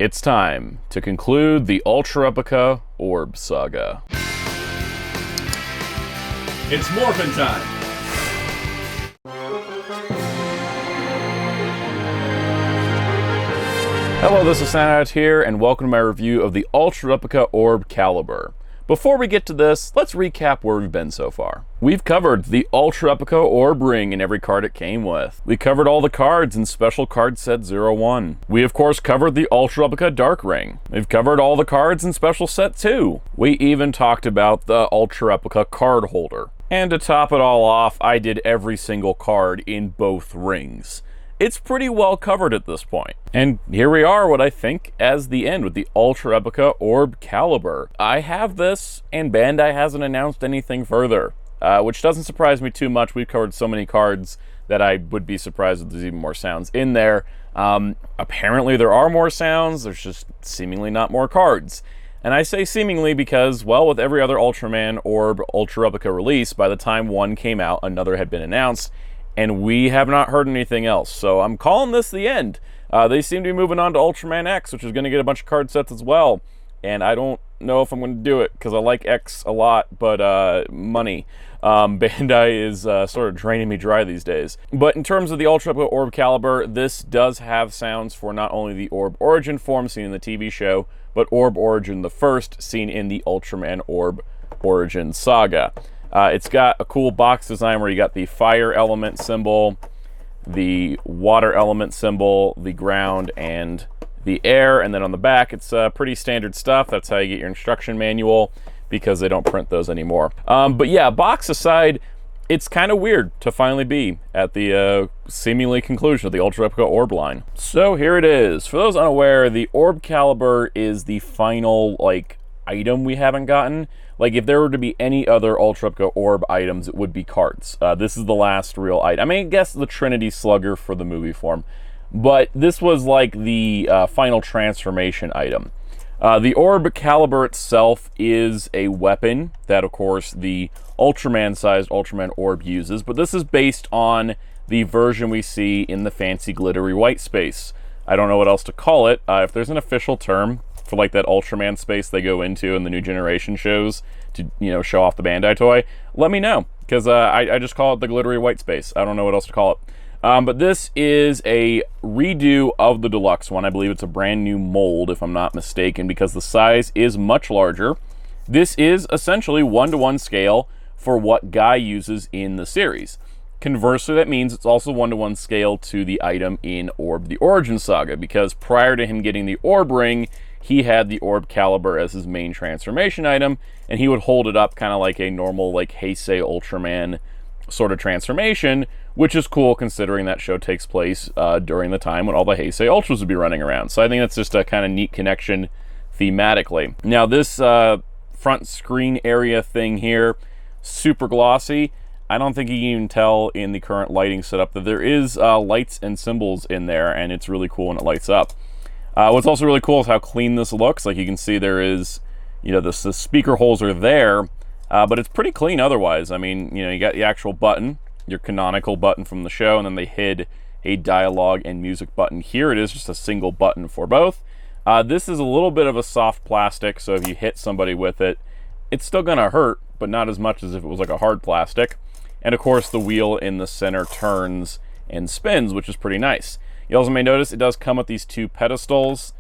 It's time to conclude the Ultra Replica Orb Saga. It's morphin' time! Hello, this is Soundout here, and welcome to my review of the Ultra Replica Orb Calibur. Before we get to this, let's recap where we've been so far. We've covered the Ultra Replica Orb Ring and every card it came with. We covered all the cards in Special Card Set 01. We of course covered the Ultra Replica Dark Ring. We've covered all the cards in Special Set 2. We even talked about the Ultra Replica card holder. And to top it all off, I did every single card in both rings. It's pretty well covered at this point. And here we are, what I think as the end with the Ultra Replica Orb Calibur. I have this, and Bandai hasn't announced anything further, which doesn't surprise me too much. We've covered so many cards that I would be surprised if there's even more sounds in there. Apparently there are more sounds, there's just seemingly not more cards. And I say seemingly because, well, with every other Ultraman Orb Ultra Replica release, by the time one came out, another had been announced, and we have not heard anything else. So I'm calling this the end. They seem to be moving on to Ultraman X, which is going to get a bunch of card sets as well. And I don't know if I'm going to do it, because I like X a lot, but money. Bandai is sort of draining me dry these days. But in terms of the Ultra Replica Orb Calibur, this does have sounds for not only the Orb Origin form seen in the TV show, but Orb Origin the First, seen in the Ultraman Orb Origin Saga. It's got a cool box design where you got the fire element symbol, the water element symbol, the ground, and the air. And then on the back, it's pretty standard stuff. That's how you get your instruction manual, because they don't print those anymore. But yeah, box aside, it's kind of weird to finally be at the seemingly conclusion of the Ultra Replica Orb line. So here it is. For those unaware, the Orb Calibur is the final, item we haven't gotten. If there were to be any other Ultra Replica Orb items, it would be cards. This is the last real item. I mean, I guess the Trinity Slugger for the movie form. But this was the final transformation item. The Orb Calibur itself is a weapon that, of course, the Ultraman-sized Ultraman Orb uses. But this is based on the version we see in the fancy glittery white space. I don't know what else to call it. If there's an official term for that Ultraman space they go into in the new generation shows to, show off the Bandai toy, let me know, because I just call it the glittery white space. I don't know what else to call it. But this is a redo of the deluxe one. I believe it's a brand new mold, if I'm not mistaken, because the size is much larger. This is essentially 1-to-1 scale for what Guy uses in the series. Conversely, that means it's also 1-to-1 scale to the item in Orb the Origin Saga, because prior to him getting the Orb Ring, he had the Orb Calibur as his main transformation item, and he would hold it up kind of like a normal, Heisei Ultraman sort of transformation, which is cool considering that show takes place during the time when all the Heisei Ultras would be running around. So I think that's just a kind of neat connection thematically. Now this front screen area thing here, super glossy. I don't think you can even tell in the current lighting setup that there is lights and symbols in there, and it's really cool when it lights up. What's also really cool is how clean this looks. You can see there is, the speaker holes are there, but it's pretty clean otherwise. I mean, you got the actual button, your canonical button from the show, and then they hid a dialogue and music button. Here it is just a single button for both. This is a little bit of a soft plastic, so if you hit somebody with it, it's still gonna hurt, but not as much as if it was a hard plastic. And of course, the wheel in the center turns and spins, which is pretty nice. You also may notice it does come with these two pedestals.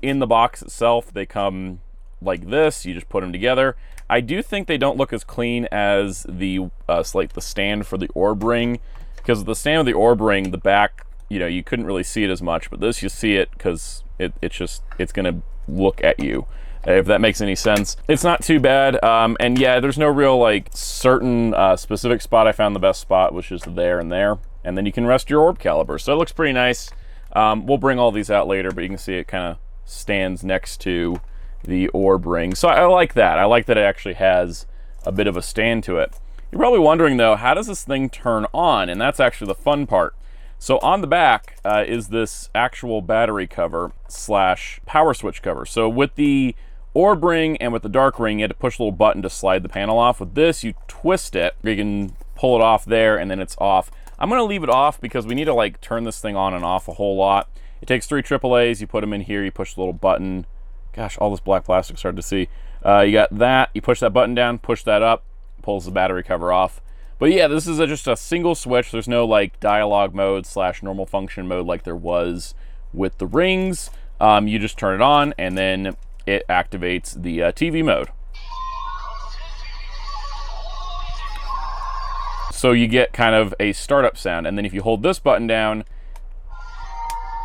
In the box itself, they come like this. You just put them together. I do think they don't look as clean as the the stand for the Orb Ring, because the stand of the Orb Ring, the back, you couldn't really see it as much, but this you see it because it's gonna look at you, if that makes any sense. It's not too bad, and yeah, there's no real certain specific spot. I found the best spot, which is there and there. And then you can rest your Orb Calibur. So it looks pretty nice. We'll bring all these out later, but you can see it kind of stands next to the Orb Ring. So I like that. I like that it actually has a bit of a stand to it. You're probably wondering though, how does this thing turn on? And that's actually the fun part. So on the back is this actual battery cover / power switch cover. So with the Orb Ring and with the Dark Ring, you had to push a little button to slide the panel off. With this, you twist it. You can pull it off there, and then it's off. I'm going to leave it off because we need to turn this thing on and off a whole lot. It takes 3 AAAs, you put them in here, you push the little button. Gosh, all this black plastic's hard to see. You got that, you push that button down, push that up, pulls the battery cover off. But yeah, this is just a single switch. There's no like dialogue mode / normal function mode like there was with the rings. You just turn it on and then it activates the TV mode. So you get kind of a startup sound, and then if you hold this button down,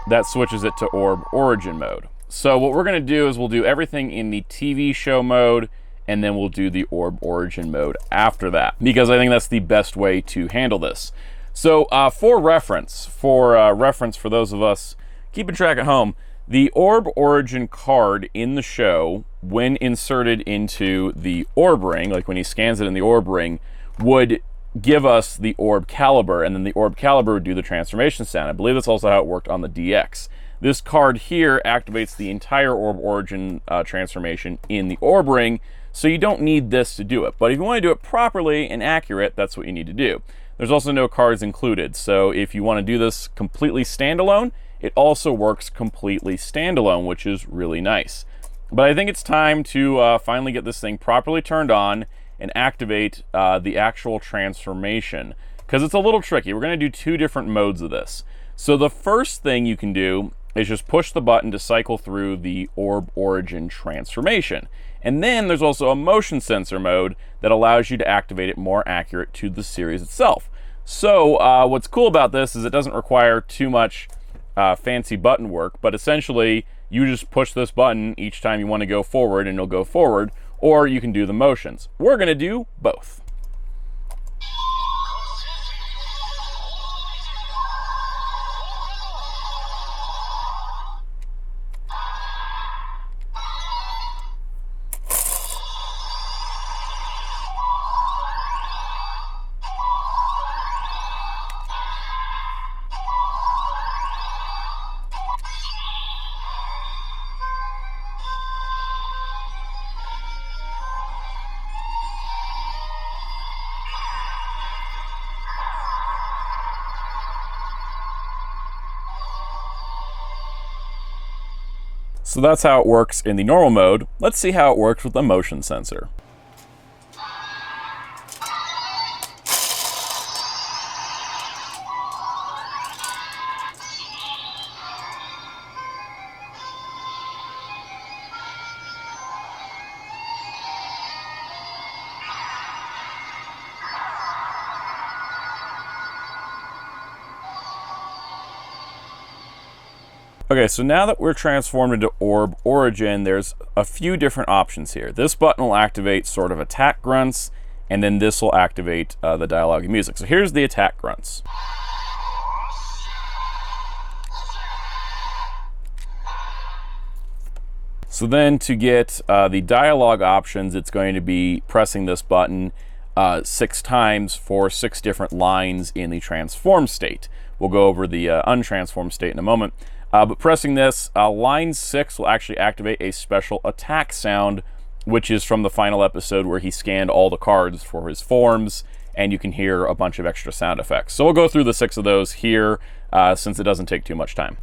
that switches it to Orb Origin mode. So what we're going to do is we'll do everything in the TV show mode, and then we'll do the Orb Origin mode after that, because I think that's the best way to handle this. So for reference for those of us keeping track at home, the Orb Origin card in the show, when inserted into the Orb Ring, like when he scans it in the Orb Ring, would give us the Orb Calibur, and then the Orb Calibur would do the transformation sound. I believe that's also how it worked on the DX. This card here activates the entire Orb Origin transformation in the Orb Ring, so you don't need this to do it. But if you want to do it properly and accurate, that's what you need to do. There's also no cards included, so if you want to do this completely standalone, it also works completely standalone, which is really nice. But I think it's time to finally get this thing properly turned on and activate the actual transformation, because it's a little tricky. We're going to do 2 different modes of this. So the first thing you can do is just push the button to cycle through the Orb Origin transformation. And then there's also a motion sensor mode that allows you to activate it more accurate to the series itself. So what's cool about this is it doesn't require too much fancy button work, but essentially you just push this button each time you want to go forward and it'll go forward, or you can do the motions. We're going to do both. So that's how it works in the normal mode. Let's see how it works with the motion sensor. Okay, so now that we're transformed into Orb Origin, there's a few different options here. This button will activate sort of attack grunts, and then this will activate the dialogue and music. So here's the attack grunts. So then to get the dialogue options, it's going to be pressing this button 6 times for 6 different lines in the transform state. We'll go over the untransformed state in a moment. But pressing this, line 6 will actually activate a special attack sound, which is from the final episode where he scanned all the cards for his forms, and you can hear a bunch of extra sound effects. So we'll go through the 6 of those here, since it doesn't take too much time.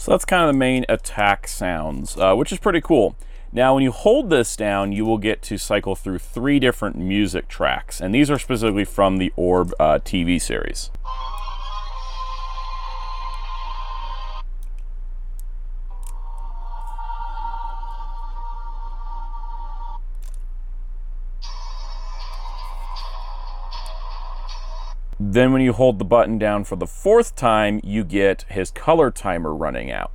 So that's kind of the main attack sounds, which is pretty cool. Now, when you hold this down, you will get to cycle through 3 different music tracks, and these are specifically from the Orb TV series. Then when you hold the button down for the 4th time, you get his color timer running out.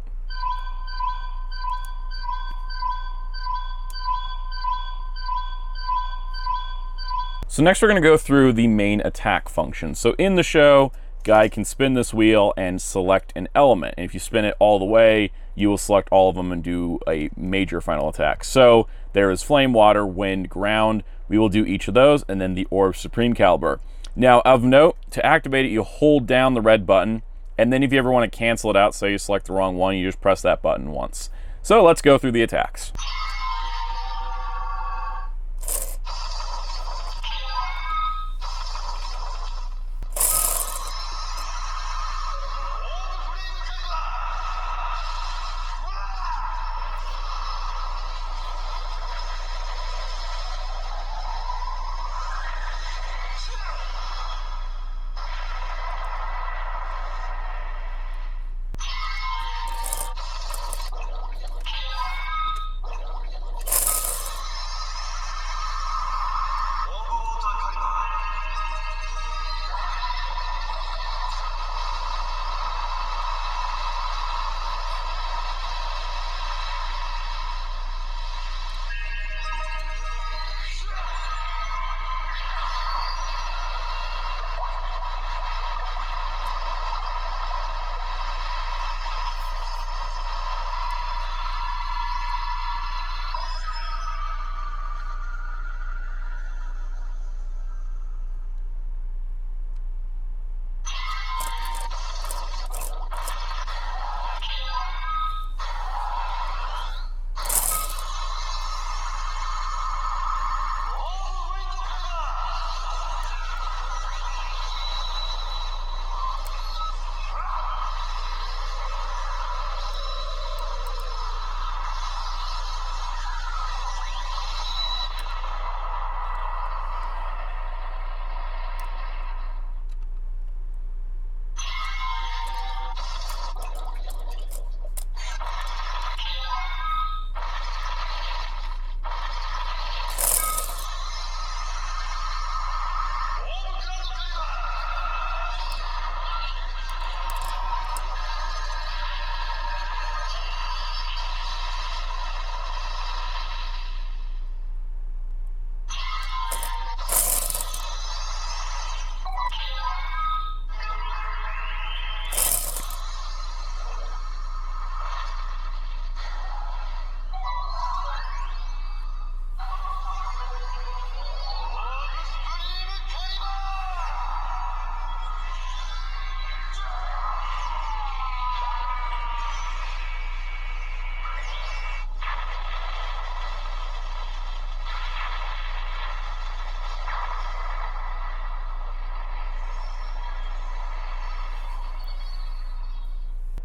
So next we're going to go through the main attack function. So in the show, Guy can spin this wheel and select an element. And if you spin it all the way, you will select all of them and do a major final attack. So there is Flame, Water, Wind, Ground. We will do each of those, and then the Orb Supreme Calibur. Now, of note, to activate it, you hold down the red button, and then if you ever want to cancel it out, say you select the wrong one, you just press that button once. So let's go through the attacks.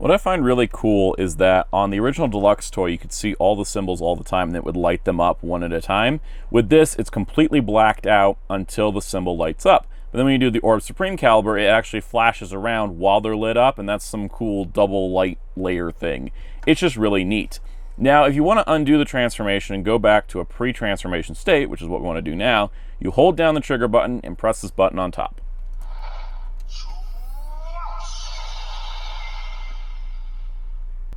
What I find really cool is that on the original deluxe toy, you could see all the symbols all the time and it would light them up one at a time. With this, it's completely blacked out until the symbol lights up. But then when you do the Orb Supreme Calibur, it actually flashes around while they're lit up, and that's some cool double light layer thing. It's just really neat. Now, if you want to undo the transformation and go back to a pre-transformation state, which is what we want to do now, you hold down the trigger button and press this button on top.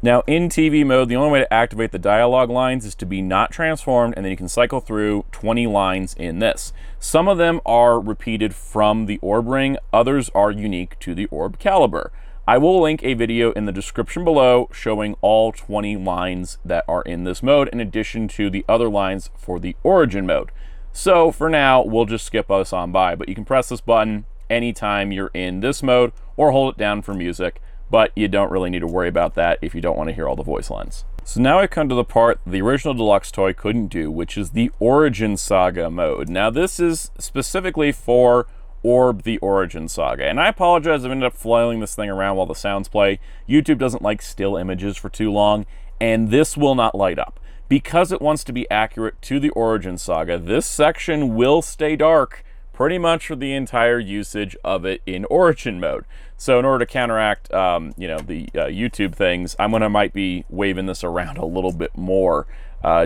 Now, in TV mode, the only way to activate the dialogue lines is to be not transformed, and then you can cycle through 20 lines in this. Some of them are repeated from the Orb Ring, others are unique to the Orb Calibur. I will link a video in the description below showing all 20 lines that are in this mode, in addition to the other lines for the Origin mode. So for now, we'll just skip us on by, but you can press this button anytime you're in this mode, or hold it down for music. But you don't really need to worry about that if you don't want to hear all the voice lines. So now I come to the part the original deluxe toy couldn't do, which is the Origin Saga mode. Now this is specifically for Orb the Origin Saga. And I apologize, I've ended up flailing this thing around while the sounds play. YouTube doesn't like still images for too long, and this will not light up. Because it wants to be accurate to the Origin Saga, this section will stay dark pretty much for the entire usage of it in Origin mode. So in order to counteract, you know, the YouTube things, might be waving this around a little bit more,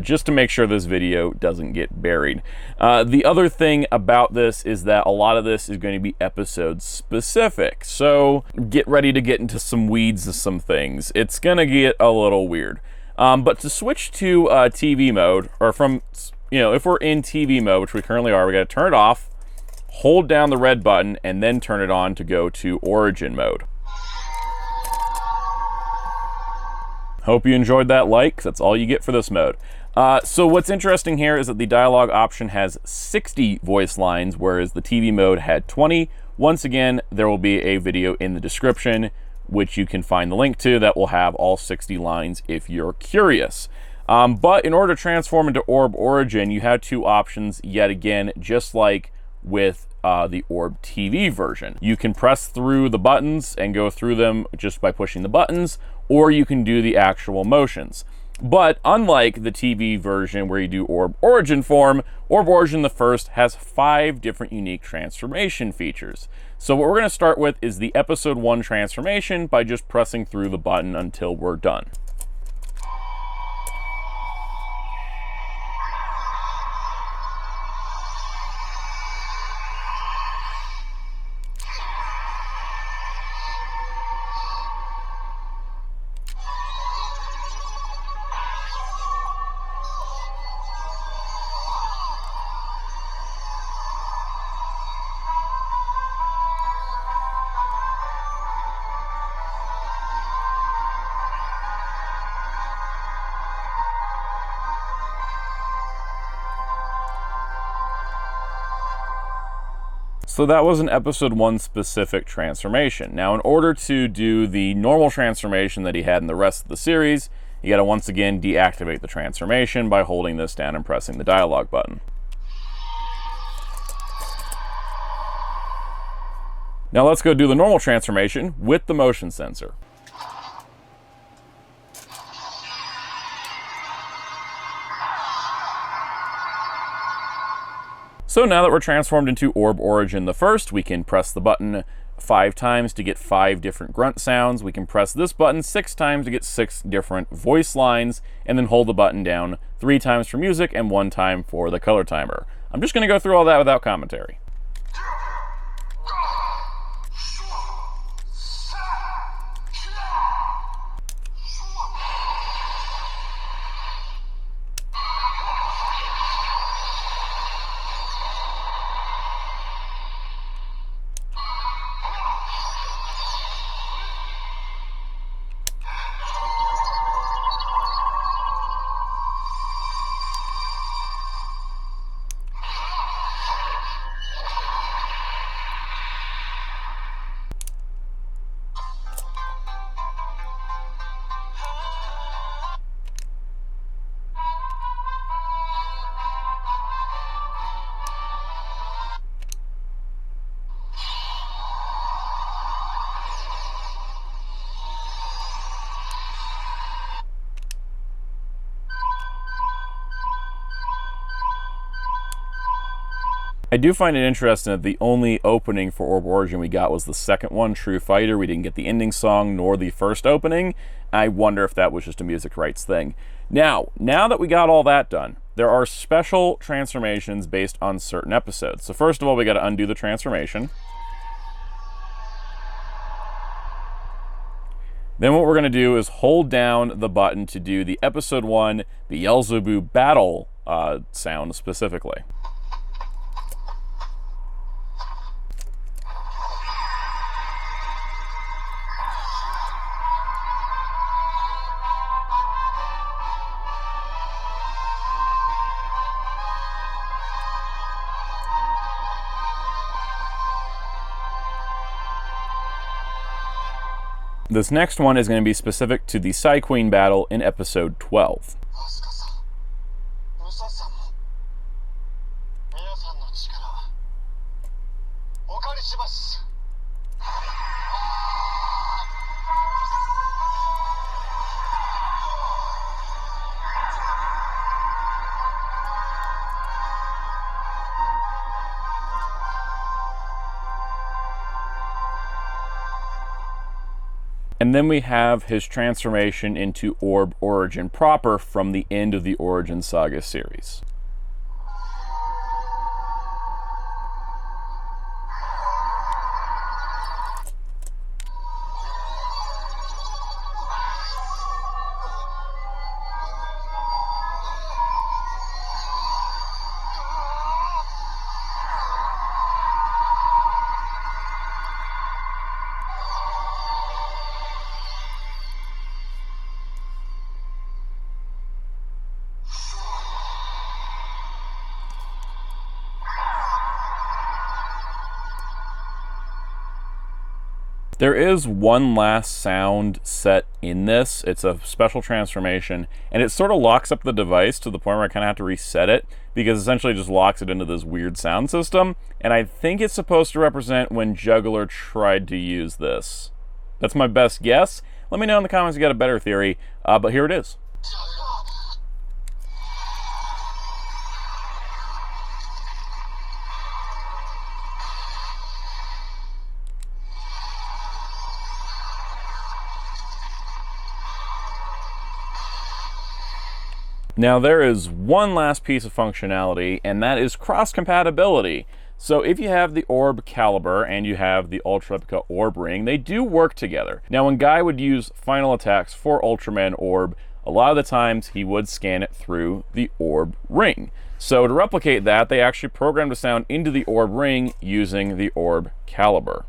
just to make sure this video doesn't get buried. The other thing about this is that a lot of this is going to be episode specific. So get ready to get into some weeds of some things. It's going to get a little weird. But to switch to TV mode, or from, you know, if we're in TV mode, which we currently are, we got to turn it off, hold down the red button, and then turn it on to go to Origin mode. Hope you enjoyed that like, 'cause that's all you get for this mode. So what's interesting here is that the dialogue option has 60 voice lines, whereas the TV mode had 20. Once again, there will be a video in the description, which you can find the link to, that will have all 60 lines if you're curious. But in order to transform into Orb Origin, you have two options yet again, just like with the Orb TV version. You can press through the buttons and go through them just by pushing the buttons, or you can do the actual motions. But unlike the TV version where you do Orb Origin form, Orb Origin the first has 5 different unique transformation features. So what we're going to start with is the episode 1 transformation by just pressing through the button until we're done. So that was an episode 1 specific transformation. Now in order to do the normal transformation that he had in the rest of the series, you gotta once again deactivate the transformation by holding this down and pressing the dialogue button. Now let's go do the normal transformation with the motion sensor. So now that we're transformed into Orb Origin the first, we can press the button 5 times to get 5 different grunt sounds. We can press this button 6 times to get 6 different voice lines, and then hold the button down 3 times for music and 1 time for the color timer. I'm just gonna go through all that without commentary. I do find it interesting that the only opening for Orb Origin we got was the second one, True Fighter. We didn't get the ending song nor the first opening. I wonder if that was just a music rights thing. Now that we got all that done, there are special transformations based on certain episodes. So first of all, we got to undo the transformation. Then what we're going to do is hold down the button to do the episode 1, the Beelzebub battle sound specifically. This next one is going to be specific to the Psy Queen battle in episode 12. And then we have his transformation into Orb Origin proper from the end of the Origin Saga series. There is one last sound set in this. It's a special transformation, and it sort of locks up the device to the point where I kind of have to reset it, because essentially it just locks it into this weird sound system, and I think it's supposed to represent when Juggler tried to use this. That's my best guess. Let me know in the comments if you got a better theory, but here it is. Now there is one last piece of functionality, and that is cross-compatibility. So if you have the Orb Calibur and you have the Ultra Replica Orb Ring, they do work together. Now when Guy would use final attacks for Ultraman Orb, a lot of the times he would scan it through the Orb Ring. So to replicate that, they actually programmed a sound into the Orb Ring using the Orb Calibur.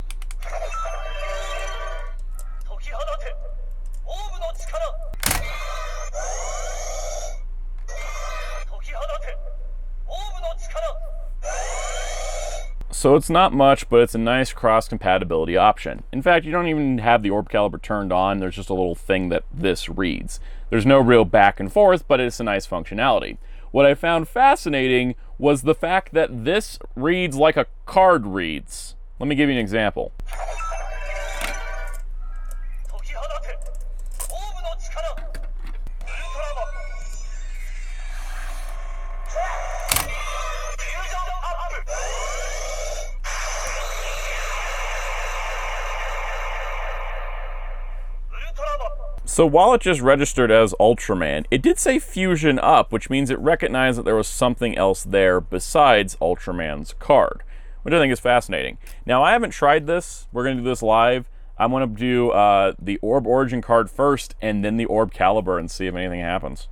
So it's not much, but it's a nice cross-compatibility option. In fact, you don't even have the Orb Calibur turned on, there's just a little thing that this reads. There's no real back and forth, but it's a nice functionality. What I found fascinating was the fact that this reads like a card reads. Let me give you an example. So while it just registered as Ultraman, it did say Fusion Up, which means it recognized that there was something else there besides Ultraman's card, which I think is fascinating. Now, I haven't tried this. We're going to do this live. I'm going to do the Orb Origin card first, and then the Orb Calibur, and see if anything happens.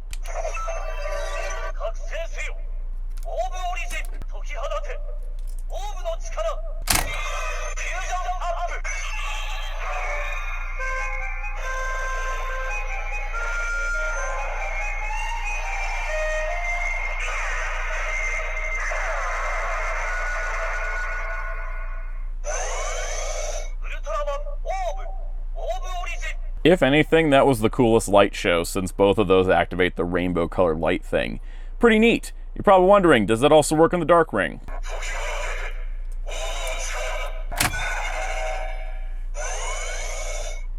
If anything, that was the coolest light show, since both of those activate the rainbow colored light thing. Pretty neat. You're probably wondering, does that also work in the Dark Ring?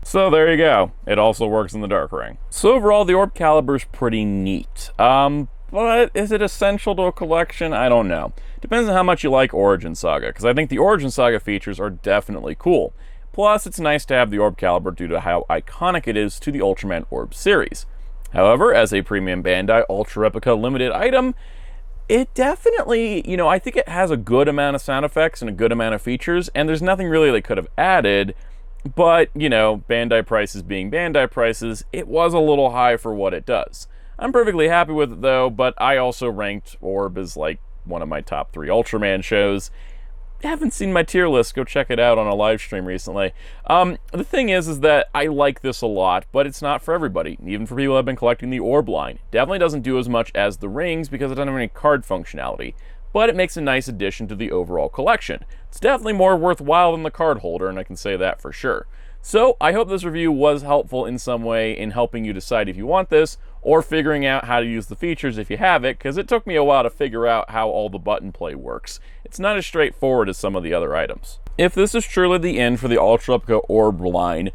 So there you go. It also works in the Dark Ring. So overall, the Orb Calibur's pretty neat. But is it essential to a collection? I don't know. Depends on how much you like Origin Saga, because I think the Origin Saga features are definitely cool. Plus, it's nice to have the Orb Calibur due to how iconic it is to the Ultraman Orb series. However, as a premium Bandai Ultra Replica limited item, it definitely, I think it has a good amount of sound effects and a good amount of features, and there's nothing really they could have added, but, Bandai prices being Bandai prices, it was a little high for what it does. I'm perfectly happy with it though, but I also ranked Orb as like one of my top 3 Ultraman shows. Haven't seen my tier list, go check it out on a live stream recently. The thing is that I like this a lot, but it's not for everybody, even for people who have been collecting the Orb line. Definitely doesn't do as much as the rings because it doesn't have any card functionality, but it makes a nice addition to the overall collection. It's definitely more worthwhile than the card holder, and I can say that for sure. So I hope this review was helpful in some way in helping you decide if you want this, or figuring out how to use the features if you have it, because it took me a while to figure out how all the button play works. It's not as straightforward as some of the other items. If this is truly the end for the Ultra Replica Orb line,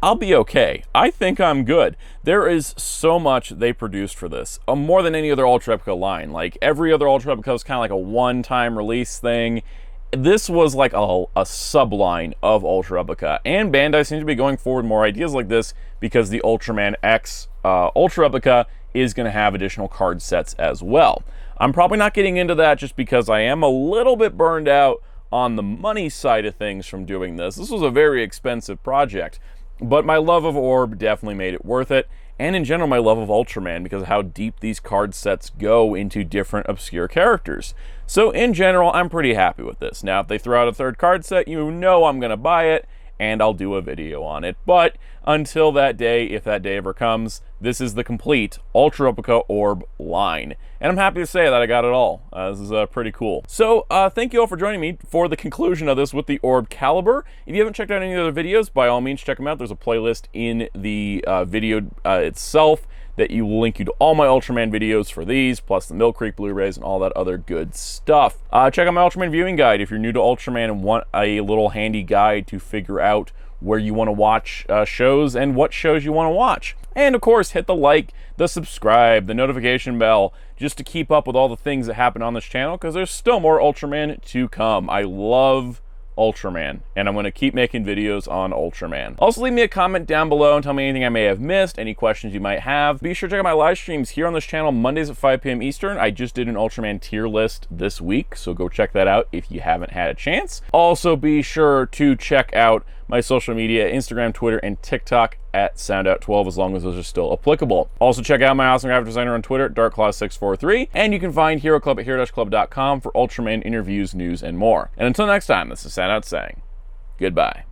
I'll be okay. I think I'm good. There is so much they produced for this, more than any other Ultra Replica line. Like, every other Ultra Replica is kind of like a one-time release thing, this was like a subline of Ultra Replica, and Bandai seems to be going forward more ideas like this because the Ultraman X Ultra Replica is going to have additional card sets as well. I'm probably not getting into that just because I am a little bit burned out on the money side of things from doing this. This was a very expensive project, but my love of Orb definitely made it worth it, and in general my love of Ultraman because of how deep these card sets go into different obscure characters. So in general, I'm pretty happy with this. Now, if they throw out a third card set, you know I'm going to buy it, and I'll do a video on it. But until that day, if that day ever comes, this is the complete Ultra Replica Orb line. And I'm happy to say that I got it all. This is pretty cool. So thank you all for joining me for the conclusion of this with the Orb Calibur. If you haven't checked out any of the other videos, by all means check them out. There's a playlist in the video itself that will link you to all my Ultraman videos for these, plus the Mill Creek Blu-rays and all that other good stuff. Check out my Ultraman viewing guide if you're new to Ultraman and want a little handy guide to figure out where you want to watch shows and what shows you want to watch. And of course, hit the like, the subscribe, the notification bell, just to keep up with all the things that happen on this channel, because there's still more Ultraman to come. I love Ultraman, and I'm going to keep making videos on Ultraman. Also, leave me a comment down below and tell me anything I may have missed, any questions you might have. Be sure to check out my live streams here on this channel Mondays at 5 p.m. Eastern. I just did an Ultraman tier list this week, so go check that out if you haven't had a chance. Also, be sure to check out my social media, Instagram, Twitter, and TikTok at Soundout12, as long as those are still applicable. Also, check out my awesome graphic designer on Twitter, DarkClaw643, and you can find Hero Club at hero-club.com for Ultraman interviews, news, and more. And until next time, this is Soundout saying goodbye.